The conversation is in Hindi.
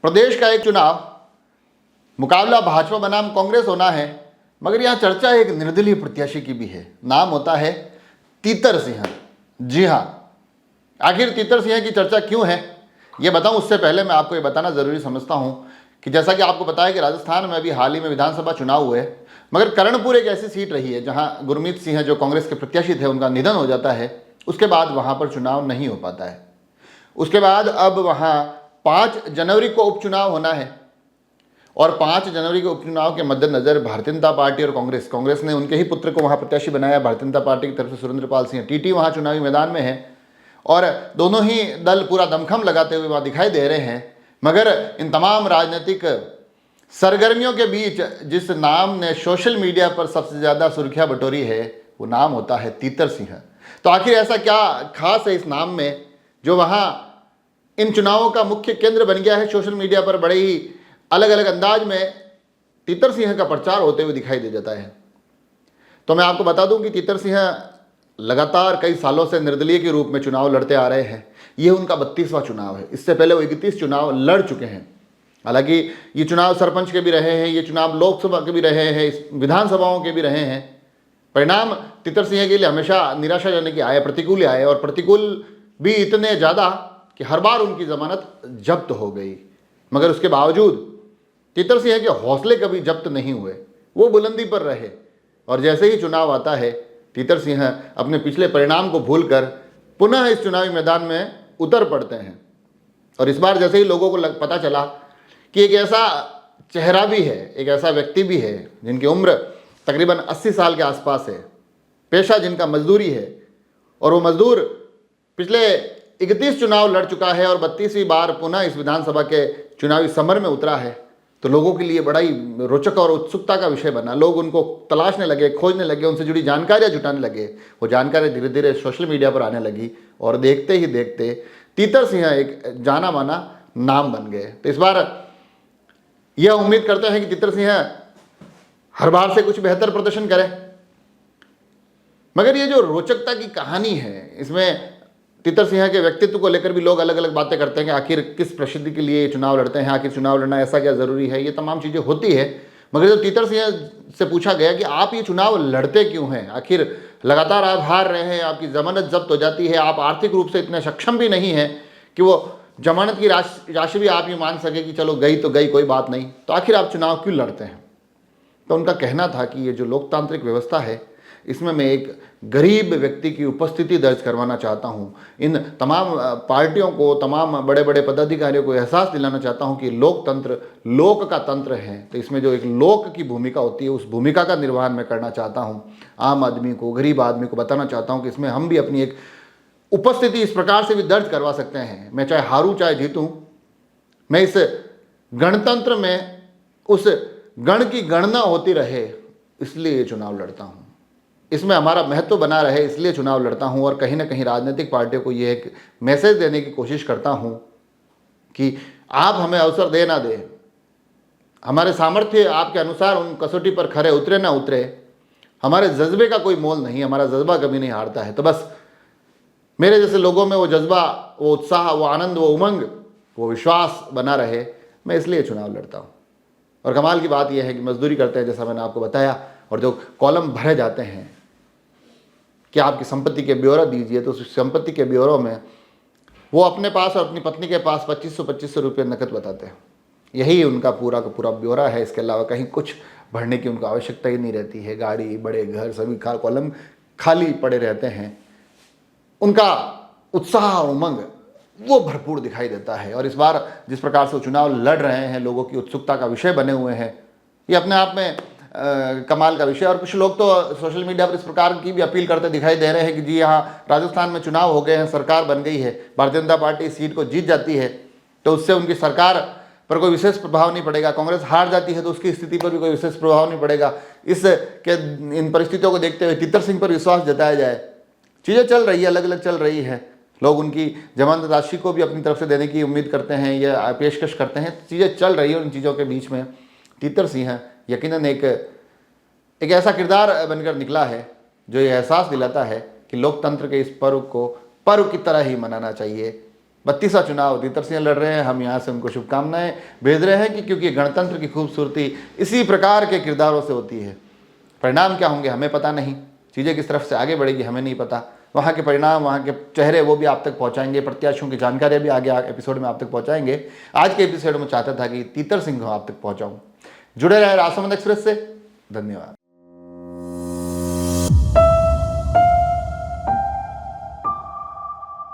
प्रदेश का एक चुनाव, मुकाबला भाजपा बनाम कांग्रेस होना है, मगर यहाँ चर्चा एक निर्दलीय प्रत्याशी की भी है। नाम होता है तीतर सिंह। जी हाँ, आखिर तीतर सिंह की चर्चा क्यों है ये बताऊं उससे पहले मैं आपको ये बताना ज़रूरी समझता हूं कि जैसा कि आपको पता है कि राजस्थान में अभी हाल ही में विधानसभा चुनाव हुए, मगर कर्णपुर एक ऐसी सीट रही है जहां गुरमीत सिंह जो कांग्रेस के प्रत्याशी थे उनका निधन हो जाता है। उसके बाद वहां पर चुनाव नहीं हो पाता है। उसके बाद अब वहां 5 जनवरी को उपचुनाव होना है और 5 जनवरी के उपचुनाव के मद्देनजर भारतीय जनता पार्टी और कांग्रेस ने उनके ही पुत्र को वहां प्रत्याशी बनाया। भारतीय जनता पार्टी की तरफ से सुरेंद्र पाल सिंह टीटी वहां चुनावी मैदान में है और दोनों ही दल पूरा दमखम लगाते हुए वहां दिखाई दे रहे हैं। मगर इन तमाम राजनीतिक सरगर्मियों के बीच जिस नाम ने सोशल मीडिया पर सबसे ज़्यादा सुर्खियां बटोरी है वो नाम होता है तीतर सिंह। तो आखिर ऐसा क्या खास है इस नाम में जो वहाँ इन चुनावों का मुख्य केंद्र बन गया है। सोशल मीडिया पर बड़े ही अलग अलग अंदाज में तीतर सिंह का प्रचार होते हुए दिखाई दे जाता है। तो मैं आपको बता दूं कि तीतर सिंह लगातार कई सालों से निर्दलीय के रूप में चुनाव लड़ते आ रहे हैं। ये उनका 32वां चुनाव है। इससे पहले वो 31 चुनाव लड़ चुके हैं। हालांकि ये चुनाव सरपंच के भी रहे हैं, ये चुनाव लोकसभा के भी रहे हैं, विधानसभाओं के भी रहे हैं। परिणाम तीतर सिंह के लिए हमेशा निराशाजनक आए, प्रतिकूल आए और प्रतिकूल भी इतने ज़्यादा कि हर बार उनकी जमानत जब्त हो गई। मगर उसके बावजूद तीतर सिंह के हौसले कभी जब्त नहीं हुए, वो बुलंदी पर रहे और जैसे ही चुनाव आता है तीतर सिंह अपने पिछले परिणाम को भूलकर पुनः इस चुनावी मैदान में उतर पड़ते हैं। और इस बार जैसे ही लोगों को पता चला कि एक ऐसा चेहरा भी है, एक ऐसा व्यक्ति भी है जिनकी उम्र तकरीबन 80 साल के आसपास है, पेशा जिनका मजदूरी है और वो मजदूर पिछले 31 चुनाव लड़ चुका है और 32वीं बार पुनः इस विधानसभा के चुनावी समर में उतरा है, तो लोगों के लिए बड़ा ही रोचक और उत्सुकता का विषय बना। लोग उनको तलाशने लगे, खोजने लगे, उनसे जुड़ी जानकारियां जुटाने लगे। वो जानकारी धीरे धीरे सोशल मीडिया पर आने लगी और देखते ही देखते तीतर सिंह एक जाना माना नाम बन गए। तो इस बार यह उम्मीद करते हैं कि तीतर सिंह हर बार से कुछ बेहतर प्रदर्शन करें। मगर ये जो रोचकता की कहानी है, इसमें तीतर सिंह के व्यक्तित्व को लेकर भी लोग अलग अलग बातें करते हैं कि आखिर किस प्रसिद्धि के लिए चुनाव लड़ते हैं, आखिर चुनाव लड़ना ऐसा क्या ज़रूरी है, ये तमाम चीज़ें होती है। मगर जब तीतर सिंह से पूछा गया कि आप ये चुनाव लड़ते क्यों हैं, आखिर लगातार आप हार रहे हैं, आपकी जमानत जब्त हो जाती है, आप आर्थिक रूप से इतने सक्षम भी नहीं हैं कि वो जमानत की राशि भी आप ये मान सके कि चलो गई तो गई, कोई बात नहीं, तो आखिर आप चुनाव क्यों लड़ते हैं। तो उनका कहना था कि ये जो लोकतांत्रिक व्यवस्था है इसमें मैं एक गरीब व्यक्ति की उपस्थिति दर्ज करवाना चाहता हूँ। इन तमाम पार्टियों को, तमाम बड़े बड़े पदाधिकारियों को एहसास दिलाना चाहता हूँ कि लोकतंत्र लोक का तंत्र है, तो इसमें जो एक लोक की भूमिका होती है उस भूमिका का निर्वहन मैं करना चाहता हूँ। आम आदमी को, गरीब आदमी को बताना चाहता हूँ कि इसमें हम भी अपनी एक उपस्थिति इस प्रकार से भी दर्ज करवा सकते हैं। मैं चाहे हारूं चाहे जीतूं, मैं इस गणतंत्र में उस गण की गणना होती रहे इसलिए ये चुनाव लड़ता हूं, इसमें हमारा महत्व बना रहे इसलिए चुनाव लड़ता हूं। और कहीं ना कहीं राजनीतिक पार्टियों को ये एक मैसेज देने की कोशिश करता हूं कि आप हमें अवसर दे ना दें, हमारे सामर्थ्य आपके अनुसार उन कसौटी पर खरे उतरे ना उतरे, हमारे जज्बे का कोई मोल नहीं, हमारा जज्बा कभी नहीं हारता है। तो बस मेरे जैसे लोगों में वो जज्बा, वो उत्साह, वो आनंद, वो उमंग, वो विश्वास बना रहे, मैं इसलिए चुनाव लड़ता हूँ। और कमाल की बात यह है कि मजदूरी करते हैं जैसा मैंने आपको बताया, और जो कॉलम भरे जाते हैं कि आपकी संपत्ति के ब्यौरा दीजिए, तो उस संपत्ति के ब्यौरों में वो अपने पास और अपनी पत्नी के पास 2500 रुपये नकद बताते हैं। यही उनका पूरा का पूरा ब्यौरा है। इसके अलावा कहीं कुछ भरने की उनको आवश्यकता ही नहीं रहती है। गाड़ी, बड़े घर, सभी कॉलम खाली पड़े रहते हैं। उनका उत्साह और उमंग वो भरपूर दिखाई देता है। और इस बार जिस प्रकार से चुनाव लड़ रहे हैं, लोगों की उत्सुकता का विषय बने हुए हैं, ये अपने आप में कमाल का विषय। और कुछ लोग तो सोशल मीडिया पर इस प्रकार की भी अपील करते दिखाई दे रहे हैं कि जी यहाँ राजस्थान में चुनाव हो गए हैं, सरकार बन गई है, भारतीय जनता पार्टी सीट को जीत जाती है तो उससे उनकी सरकार पर कोई विशेष प्रभाव नहीं पड़ेगा, कांग्रेस हार जाती है तो उसकी स्थिति पर भी कोई विशेष प्रभाव नहीं पड़ेगा। इन परिस्थितियों को देखते हुए तीतर सिंह पर विश्वास जताया जाए। चीज़ें चल रही है, अलग अलग चल रही है। लोग उनकी जमानत राशि को भी अपनी तरफ से देने की उम्मीद करते हैं या पेशकश करते हैं। चीज़ें चल रही है। उन चीज़ों के बीच में तीतर सिंह यकीनन एक ऐसा किरदार बनकर निकला है जो ये एहसास दिलाता है कि लोकतंत्र के इस पर्व को पर्व की तरह ही मनाना चाहिए। 32वां चुनाव तीतर सिंह लड़ रहे हैं। हम यहाँ से उनको शुभकामनाएं भेज रहे हैं कि क्योंकि गणतंत्र की खूबसूरती इसी प्रकार के किरदारों से होती है। परिणाम क्या होंगे हमें पता नहीं, चीज़ें किस तरफ से आगे बढ़ेगी हमें नहीं पता। वहाँ के परिणाम, वहाँ के चेहरे वो भी आप तक पहुँचाएंगे, प्रत्याशियों की जानकारियाँ भी आगे एपिसोड में आप तक पहुँचाएंगे। आज के एपिसोड में चाहता था कि तीतर सिंह को आप तक पहुँचाऊँ। जुड़े रहे राजसमंद एक्सप्रेस से। धन्यवाद।